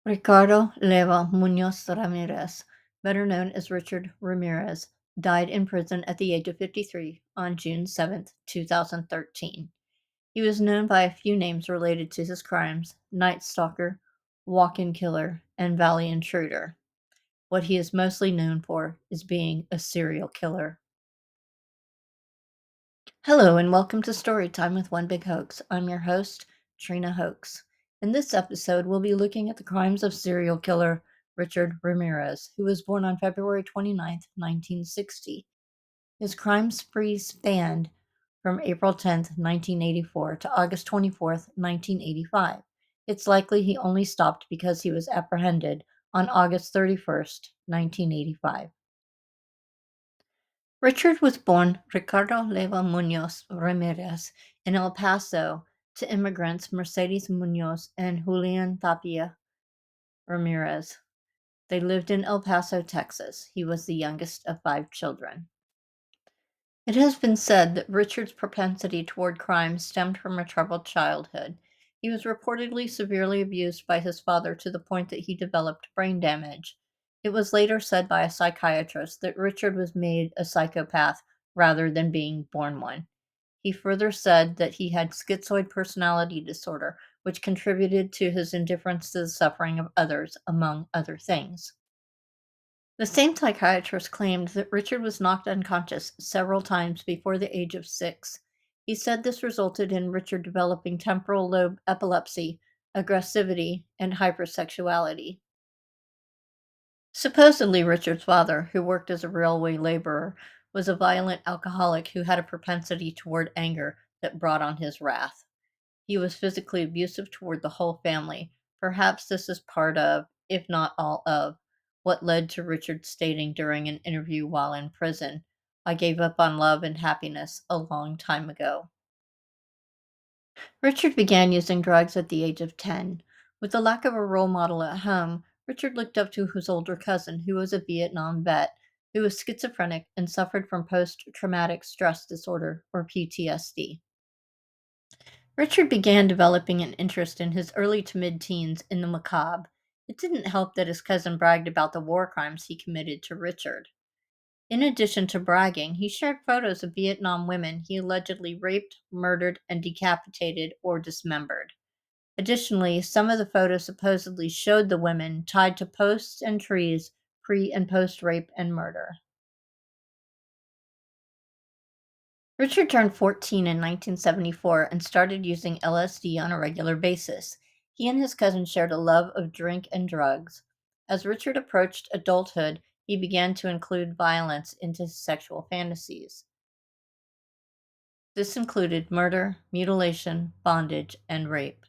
Ricardo Leva Munoz Ramirez, better known as Richard Ramirez, died in prison at the age of 53 on June 7, 2013. He was known by a few names related to his crimes: Night Stalker, Walk-in Killer, and Valley Intruder. What he is mostly known for is being a serial killer. Hello, and welcome to Storytime with One Big Hoax. I'm your host, Trina Hoax. In this episode, we'll be looking at the crimes of serial killer Richard Ramirez, who was born on February 29, 1960. His crime spree spanned from April 10, 1984 to August 24, 1985. It's likely he only stopped because he was apprehended on August 31, 1985. Richard was born Ricardo Leva Munoz Ramirez in El Paso to immigrants Mercedes Munoz and Julian Tapia Ramirez. They lived in El Paso, Texas. He was the youngest of 5 children. It has been said that Richard's propensity toward crime stemmed from a troubled childhood. He was reportedly severely abused by his father to the point that he developed brain damage. It was later said by a psychiatrist that Richard was made a psychopath rather than being born one. He further said that he had schizoid personality disorder, which contributed to his indifference to the suffering of others, among other things. The same psychiatrist claimed that Richard was knocked unconscious several times before the age of 6. He said this resulted in Richard developing temporal lobe epilepsy, aggressivity, and hypersexuality. Supposedly, Richard's father, who worked as a railway laborer, was a violent alcoholic who had a propensity toward anger that brought on his wrath. He was physically abusive toward the whole family. Perhaps this is part of, if not all of, what led to Richard stating during an interview while in prison, "I gave up on love and happiness a long time ago." Richard began using drugs at the age of 10. With the lack of a role model at home, Richard looked up to his older cousin, who was a Vietnam vet, who was schizophrenic and suffered from post traumatic stress disorder, or PTSD. Richard began developing an interest in his early to mid teens in the macabre. It didn't help that his cousin bragged about the war crimes he committed to Richard. In addition to bragging, he shared photos of Vietnam women he allegedly raped, murdered, and decapitated or dismembered. Additionally, some of the photos supposedly showed the women tied to posts and trees pre and post rape and murder. Richard turned 14 in 1974 and started using LSD on a regular basis. He and his cousin shared a love of drink and drugs. As Richard approached adulthood, he began to include violence into his sexual fantasies. This included murder, mutilation, bondage, and rape.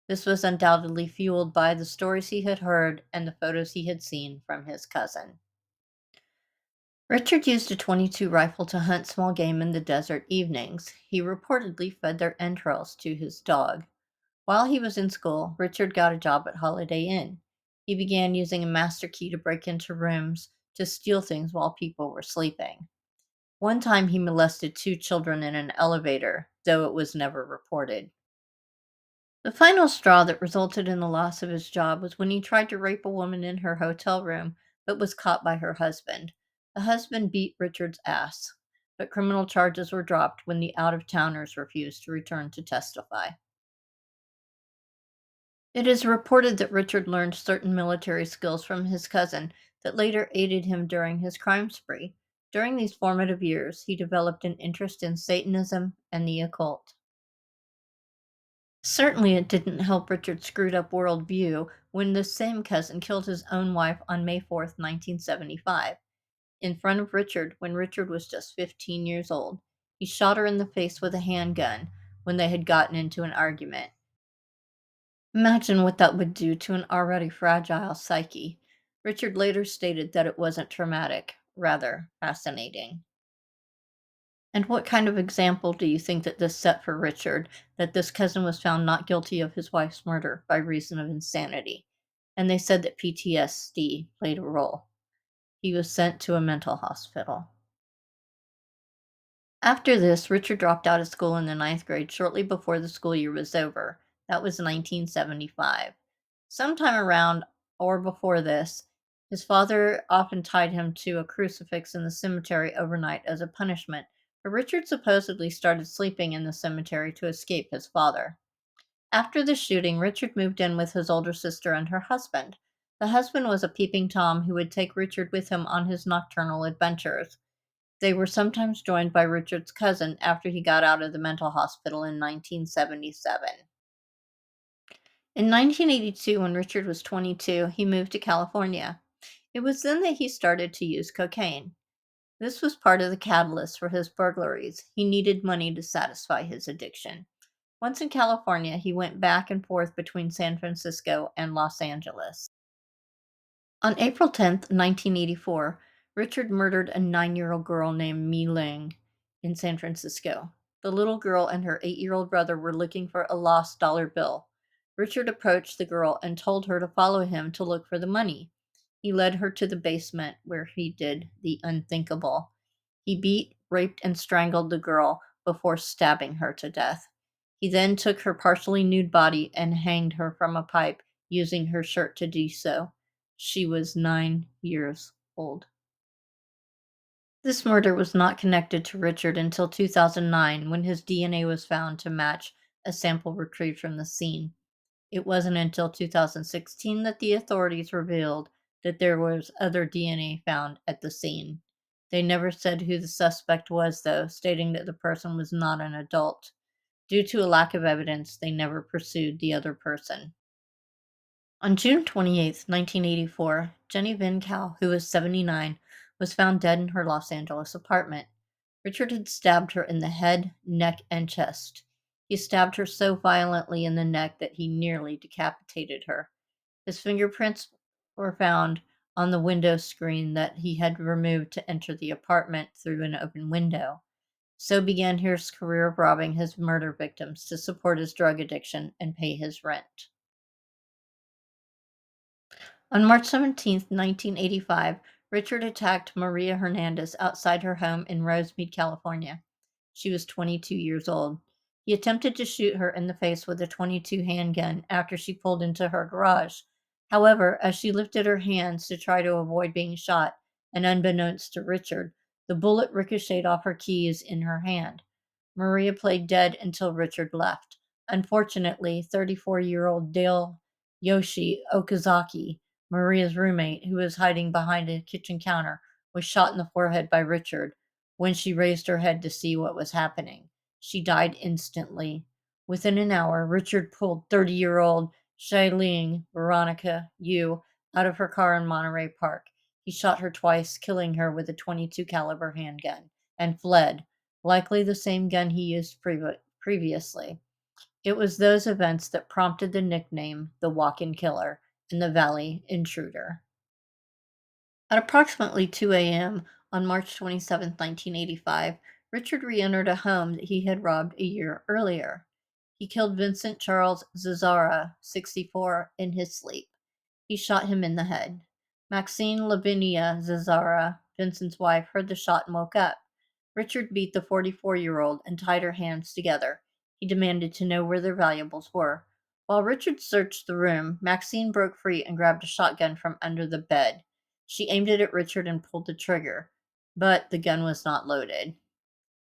This was undoubtedly fueled by the stories he had heard and the photos he had seen from his cousin. Richard used a .22 rifle to hunt small game in the desert evenings. He reportedly fed their entrails to his dog. While he was in school, Richard got a job at Holiday Inn. He began using a master key to break into rooms to steal things while people were sleeping. One time he molested 2 children in an elevator, though it was never reported. The final straw that resulted in the loss of his job was when he tried to rape a woman in her hotel room, but was caught by her husband. The husband beat Richard's ass, but criminal charges were dropped when the out-of-towners refused to return to testify. It is reported that Richard learned certain military skills from his cousin that later aided him during his crime spree. During these formative years, he developed an interest in Satanism and the occult. Certainly, it didn't help Richard's screwed up worldview when this same cousin killed his own wife on May 4th, 1975, in front of Richard when Richard was just 15 years old. He shot her in the face with a handgun when they had gotten into an argument. Imagine what that would do to an already fragile psyche. Richard later stated that it wasn't traumatic, rather fascinating. And what kind of example do you think that this set for Richard, that this cousin was found not guilty of his wife's murder by reason of insanity? And they said that PTSD played a role. He was sent to a mental hospital. After this, Richard dropped out of school in the ninth grade shortly before the school year was over. That was 1975. Sometime around or before this. His father often tied him to a crucifix in the cemetery overnight as a punishment, but Richard supposedly started sleeping in the cemetery to escape his father. After the shooting, Richard moved in with his older sister and her husband. The husband was a peeping Tom who would take Richard with him on his nocturnal adventures. They were sometimes joined by Richard's cousin after he got out of the mental hospital in 1977. In 1982, when Richard was 22, he moved to California. It was then that he started to use cocaine. This was part of the catalyst for his burglaries. He needed money to satisfy his addiction. Once in California, he went back and forth between San Francisco and Los Angeles. On April 10th, 1984, Richard murdered a 9-year-old girl named Mi Ling in San Francisco. The little girl and her 8-year-old brother were looking for a lost dollar bill. Richard approached the girl and told her to follow him to look for the money. He led her to the basement where he did the unthinkable. He beat, raped, and strangled the girl before stabbing her to death. He then took her partially nude body and hanged her from a pipe, using her shirt to do so. She was 9 years old. This murder was not connected to Richard until 2009 when his DNA was found to match a sample retrieved from the scene. It wasn't until 2016 that the authorities revealed that there was other DNA found at the scene. They never said who the suspect was, though, stating that the person was not an adult. Due to a lack of evidence, they never pursued the other person. On June 28th, 1984, Jenny Van Cal, who was 79, was found dead in her Los Angeles apartment. Richard had stabbed her in the head, neck, and chest. He stabbed her so violently in the neck that he nearly decapitated her. His fingerprints were found on the window screen that he had removed to enter the apartment through an open window. So began his career of robbing his murder victims to support his drug addiction and pay his rent. On March 17th, 1985, Richard attacked Maria Hernandez outside her home in Rosemead, California. She was 22 years old. He attempted to shoot her in the face with a .22 handgun after she pulled into her garage. However, as she lifted her hands to try to avoid being shot, and unbeknownst to Richard, the bullet ricocheted off her keys in her hand. Maria played dead until Richard left. Unfortunately, 34-year-old Dale Yoshi Okazaki, Maria's roommate, who was hiding behind a kitchen counter, was shot in the forehead by Richard when she raised her head to see what was happening. She died instantly. Within an hour, Richard pulled 30-year-old Shailene Veronica Yu out of her car in Monterey Park. He shot her twice, killing her with a .22 caliber handgun, and fled, likely the same gun he used previously. It was those events that prompted the nickname the Walk-In Killer and the Valley Intruder. At approximately 2 a.m. on March 27, 1985, Richard re-entered a home that he had robbed a year earlier. He killed Vincent Charles Zazzara, 64, in his sleep. He shot him in the head. Maxine Lavinia Zazzara, Vincent's wife, heard the shot and woke up. Richard beat the 44-year-old and tied her hands together. He demanded to know where their valuables were. While Richard searched the room, Maxine broke free and grabbed a shotgun from under the bed. She aimed it at Richard and pulled the trigger, but the gun was not loaded.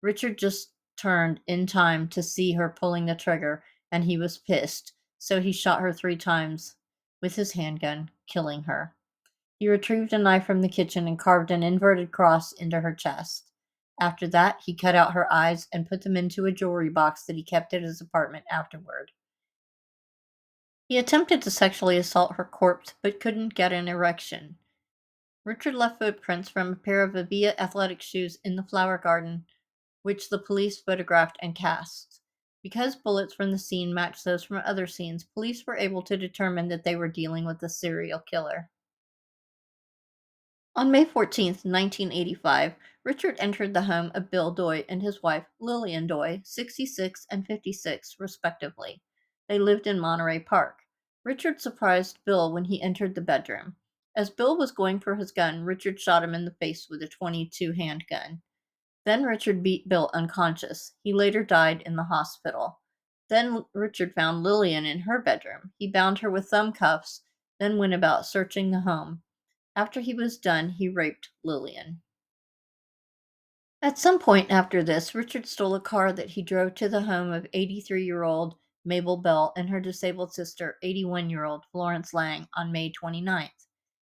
Richard just turned in time to see her pulling the trigger, and he was pissed, so he shot her 3 times with his handgun, killing her. He retrieved a knife from the kitchen and carved an inverted cross into her chest. After that, he cut out her eyes and put them into a jewelry box that he kept at his apartment afterward. He attempted to sexually assault her corpse, but couldn't get an erection. Richard left footprints from a pair of Avia athletic shoes in the flower garden, which the police photographed and cast. Because bullets from the scene matched those from other scenes, police were able to determine that they were dealing with a serial killer. On May 14th, 1985, Richard entered the home of Bill Doy and his wife, Lillian Doy, 66 and 56, respectively. They lived in Monterey Park. Richard surprised Bill when he entered the bedroom. As Bill was going for his gun, Richard shot him in the face with a .22 handgun. Then Richard beat Bill unconscious. He later died in the hospital. Then Richard found Lillian in her bedroom. He bound her with thumb cuffs, then went about searching the home. After he was done, he raped Lillian. At some point after this, Richard stole a car that he drove to the home of 83-year-old Mabel Bell and her disabled sister, 81-year-old Florence Lang, on May 29th.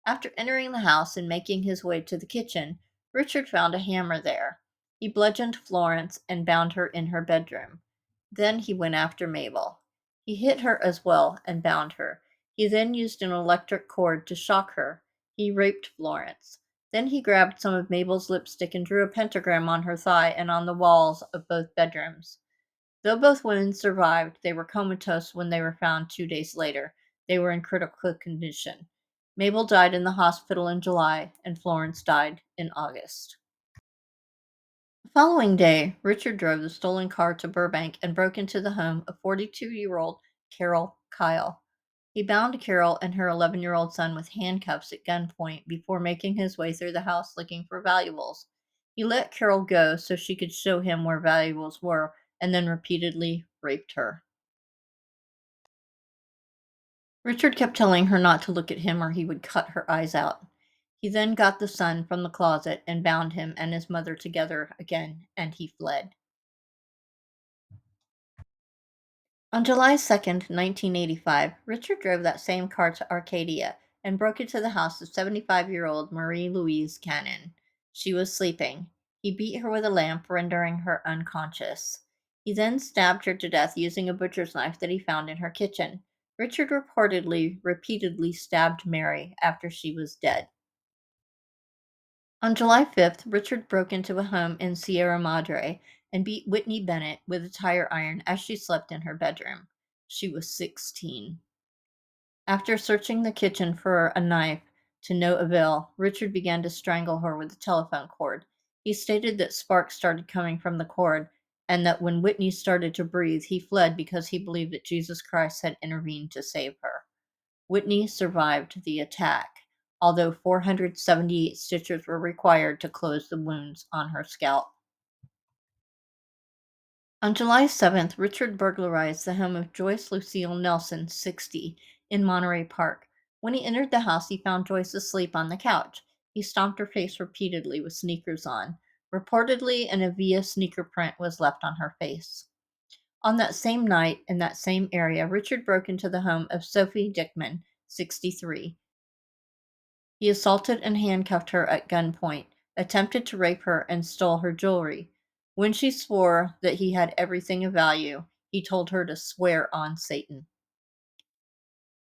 After entering the house and making his way to the kitchen, Richard found a hammer there. He bludgeoned Florence and bound her in her bedroom. Then he went after Mabel. He hit her as well and bound her. He then used an electric cord to shock her. He raped Florence. Then he grabbed some of Mabel's lipstick and drew a pentagram on her thigh and on the walls of both bedrooms. Though both women survived, they were comatose when they were found 2 days later. They were in critical condition. Mabel died in the hospital in July, and Florence died in August. The following day, Richard drove the stolen car to Burbank and broke into the home of 42-year-old Carol Kyle. He bound Carol and her 11-year-old son with handcuffs at gunpoint before making his way through the house looking for valuables. He let Carol go so she could show him where valuables were and then repeatedly raped her. Richard kept telling her not to look at him or he would cut her eyes out. He then got the son from the closet and bound him and his mother together again, and he fled. On July 2nd, 1985, Richard drove that same car to Arcadia and broke into the house of 75-year-old Marie Louise Cannon. She was sleeping. He beat her with a lamp, rendering her unconscious. He then stabbed her to death using a butcher's knife that he found in her kitchen. Richard repeatedly stabbed Mary after she was dead. On July 5th, Richard broke into a home in Sierra Madre and beat Whitney Bennett with a tire iron as she slept in her bedroom. She was 16. After searching the kitchen for a knife to no avail, Richard began to strangle her with a telephone cord. He stated that sparks started coming from the cord and that when Whitney started to breathe, he fled because he believed that Jesus Christ had intervened to save her. Whitney survived the attack, although 478 stitches were required to close the wounds on her scalp. On July 7th, Richard burglarized the home of Joyce Lucille Nelson, 60, in Monterey Park. When he entered the house, he found Joyce asleep on the couch. He stomped her face repeatedly with sneakers on. Reportedly, an Avia sneaker print was left on her face. On that same night, in that same area, Richard broke into the home of Sophie Dickman, 63. He assaulted and handcuffed her at gunpoint, attempted to rape her, and stole her jewelry. When she swore that he had everything of value, he told her to swear on Satan.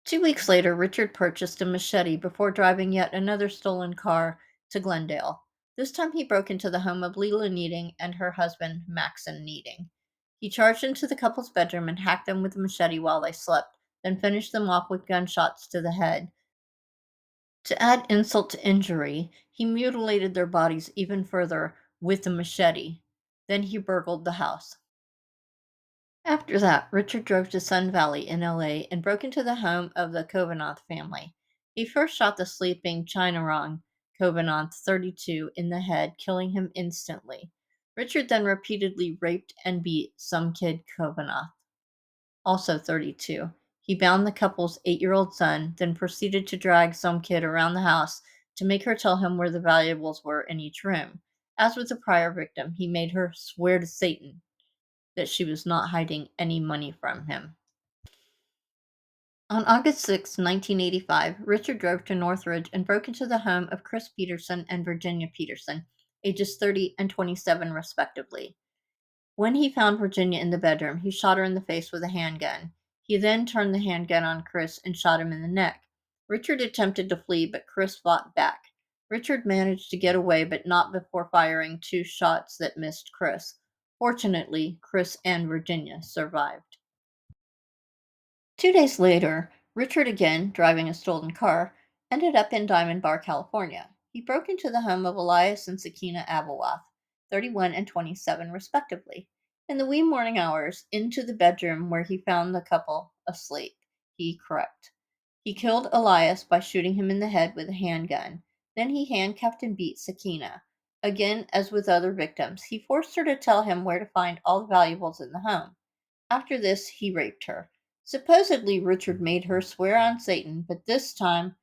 2 weeks later, Richard purchased a machete before driving yet another stolen car to Glendale. This time he broke into the home of Leila Needing and her husband, Maxon Needing. He charged into the couple's bedroom and hacked them with a machete while they slept, then finished them off with gunshots to the head. To add insult to injury, he mutilated their bodies even further with a machete. Then he burgled the house. After that, Richard drove to Sun Valley in LA and broke into the home of the Kovanoth family. He first shot the sleeping Chinarong Kovanoth, 32, in the head, killing him instantly. Richard then repeatedly raped and beat some kid Kovanoth, also 32. He bound the couple's 8-year-old son, then proceeded to drag some kid around the house to make her tell him where the valuables were in each room. As with the prior victim, he made her swear to Satan that she was not hiding any money from him. On August 6, 1985, Richard drove to Northridge and broke into the home of Chris Peterson and Virginia Peterson, ages 30 and 27 respectively. When he found Virginia in the bedroom, he shot her in the face with a handgun. He then turned the handgun on Chris and shot him in the neck. Richard attempted to flee, but Chris fought back. Richard managed to get away, but not before firing 2 shots that missed Chris. Fortunately, Chris and Virginia survived. 2 days later, Richard, again driving a stolen car, ended up in Diamond Bar, California. He broke into the home of Elias and Sakina Abuwath, 31 and 27 respectively. In the wee morning hours, into the bedroom where he found the couple asleep, he crept. He killed Elias by shooting him in the head with a handgun. Then he handcuffed and beat Sakina. Again, as with other victims, he forced her to tell him where to find all the valuables in the home. After this, he raped her. Supposedly, Richard made her swear on Satan, but this time,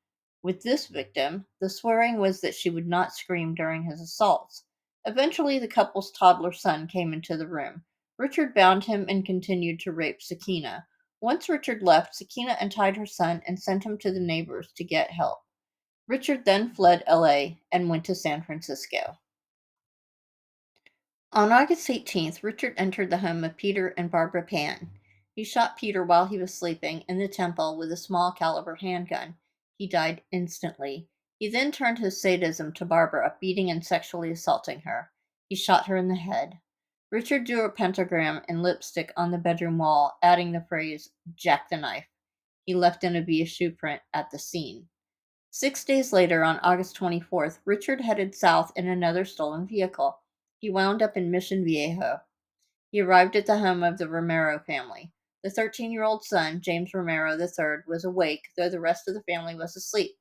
with this victim, the swearing was that she would not scream during his assaults. Eventually, the couple's toddler son came into the room. Richard bound him and continued to rape Sakina. Once Richard left, Sakina untied her son and sent him to the neighbors to get help. Richard then fled LA and went to San Francisco. On August 18th, Richard entered the home of Peter and Barbara Pan. He shot Peter while he was sleeping in the temple with a small caliber handgun. He died instantly. He then turned his sadism to Barbara, beating and sexually assaulting her. He shot her in the head. Richard drew a pentagram in lipstick on the bedroom wall, adding the phrase, "Jack the Knife." He left in a via shoe print at the scene. 6 days later, on August 24th, Richard headed south in another stolen vehicle. He wound up in Mission Viejo. He arrived at the home of the Romero family. The 13-year-old son, James Romero III, was awake, though the rest of the family was asleep.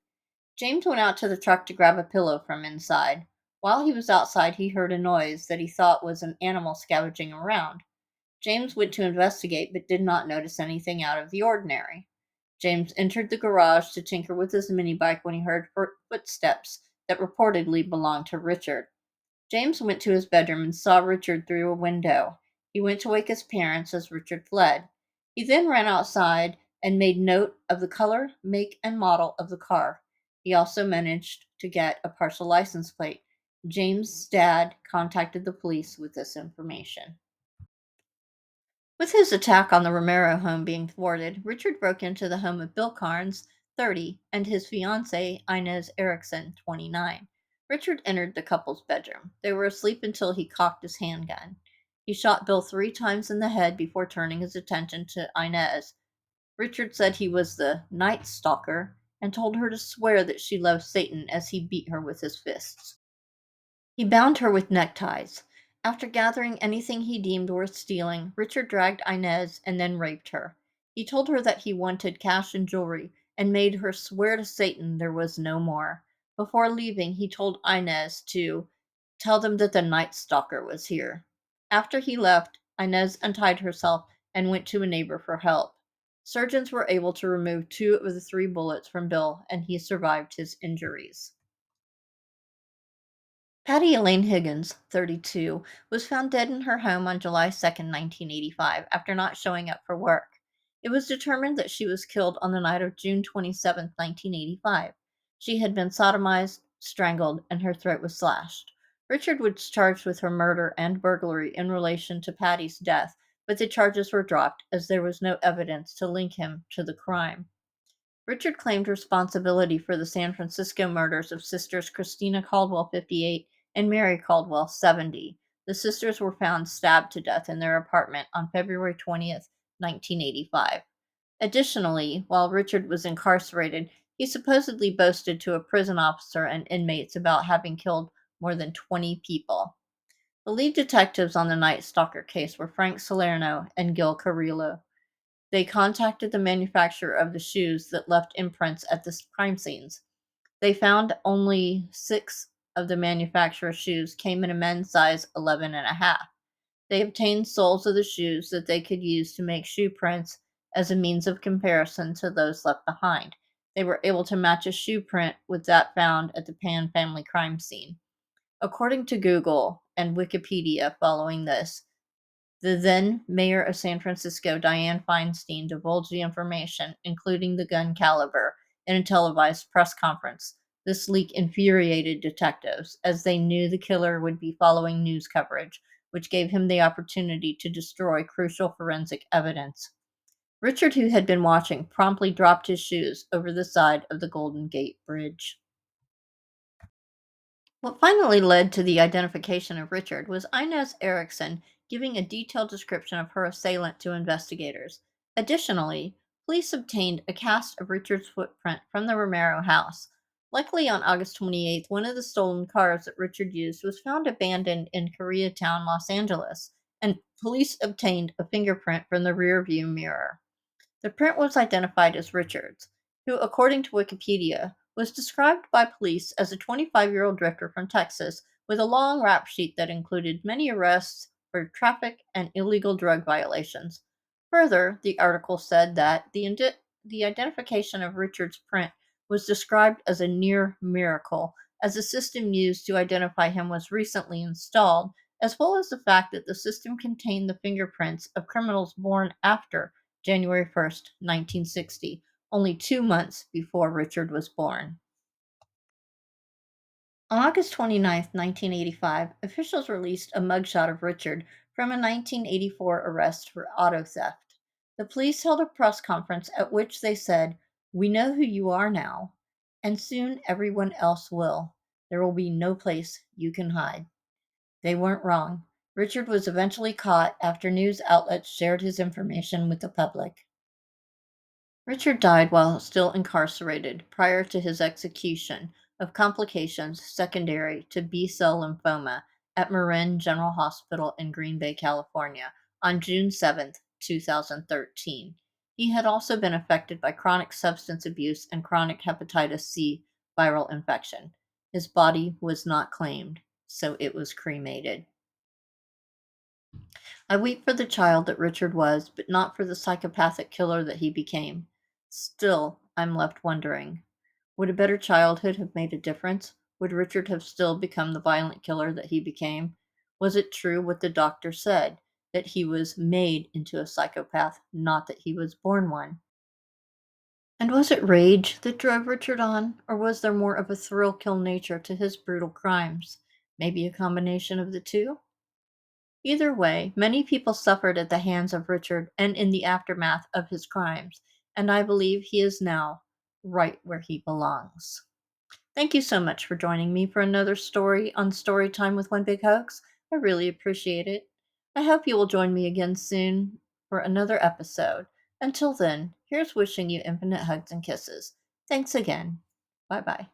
James went out to the truck to grab a pillow from inside. While he was outside, he heard a noise that he thought was an animal scavenging around. James went to investigate but did not notice anything out of the ordinary. James entered the garage to tinker with his mini bike when he heard footsteps that reportedly belonged to Richard. James went to his bedroom and saw Richard through a window. He went to wake his parents as Richard fled. He then ran outside and made note of the color, make, and model of the car. He also managed to get a partial license plate. James' dad contacted the police with this information. With his attack on the Romero home being thwarted, Richard broke into the home of Bill Carnes, 30, and his fiancée, Inez Erickson, 29. Richard entered the couple's bedroom. They were asleep until he cocked his handgun. He shot Bill 3 times in the head before turning his attention to Inez. Richard said he was the Night Stalker and told her to swear that she loved Satan as he beat her with his fists. He bound her with neckties. After gathering anything he deemed worth stealing, Richard dragged Inez and then raped her. He told her that he wanted cash and jewelry and made her swear to Satan there was no more. Before leaving, he told Inez to tell them that the Night Stalker was here. After he left, Inez untied herself and went to a neighbor for help. Surgeons were able to remove 2 of the 3 bullets from Bill, and he survived his injuries. Patty Elaine Higgins, 32, was found dead in her home on July 2, 1985, after not showing up for work. It was determined that she was killed on the night of June 27, 1985. She had been sodomized, strangled, and her throat was slashed. Richard was charged with her murder and burglary in relation to Patty's death, but the charges were dropped as there was no evidence to link him to the crime. Richard claimed responsibility for the San Francisco murders of sisters Christina Caldwell, 58, and Mary Caldwell, 70. The sisters were found stabbed to death in their apartment on February 20th, 1985. Additionally, while Richard was incarcerated, he supposedly boasted to a prison officer and inmates about having killed more than 20 people. The lead detectives on the Night Stalker case were Frank Salerno and Gil Carrillo. They contacted the manufacturer of the shoes that left imprints at the crime scenes. They found only 6 of the manufacturer's shoes came in a men's size 11 and a half. They obtained soles of the shoes that they could use to make shoe prints as a means of comparison to those left behind. They were able to match a shoe print with that found at the Pan family crime scene. According to Google and Wikipedia following this, the then mayor of San Francisco, Dianne Feinstein, divulged the information, including the gun caliber, in a televised press conference. This leak infuriated detectives, as they knew the killer would be following news coverage, which gave him the opportunity to destroy crucial forensic evidence. Richard, who had been watching, promptly dropped his shoes over the side of the Golden Gate Bridge. What finally led to the identification of Richard was Inez Erickson giving a detailed description of her assailant to investigators. Additionally, police obtained a cast of Richard's footprint from the Romero house. Likely on August 28th, one of the stolen cars that Richard used was found abandoned in Koreatown, Los Angeles, and police obtained a fingerprint from the rearview mirror. The print was identified as Richard's, who, according to Wikipedia, was described by police as a 25-year-old drifter from Texas with a long rap sheet that included many arrests for traffic and illegal drug violations. Further, the article said that the identification of Richard's print was described as a near miracle, as the system used to identify him was recently installed, as well as the fact that the system contained the fingerprints of criminals born after January 1st, 1960, only 2 months before Richard was born. On August 29th, 1985, officials released a mugshot of Richard from a 1984 arrest for auto theft. The police held a press conference at which they said, "We know who you are now, and soon everyone else will. There will be no place you can hide." They weren't wrong. Richard was eventually caught after news outlets shared his information with the public. Richard died while still incarcerated prior to his execution of complications secondary to B-cell lymphoma at Marin General Hospital in Green Bay, California, on June 7, 2013. He had also been affected by chronic substance abuse and chronic hepatitis C viral infection. His body was not claimed, so it was cremated. I weep for the child that Richard was, but not for the psychopathic killer that he became. Still, I'm left wondering, would a better childhood have made a difference? Would Richard have still become the violent killer that he became? Was it true what the doctor said, that he was made into a psychopath, not that he was born one? And was it rage that drove Richard on, or was there more of a thrill kill nature to his brutal crimes? Maybe a combination of the two? Either way, many people suffered at the hands of Richard and in the aftermath of his crimes, and I believe he is now right where he belongs. Thank you so much for joining me for another story on Storytime with One Big Hoax. I really appreciate it. I hope you will join me again soon for another episode. Until then, here's wishing you infinite hugs and kisses. Thanks again. Bye bye.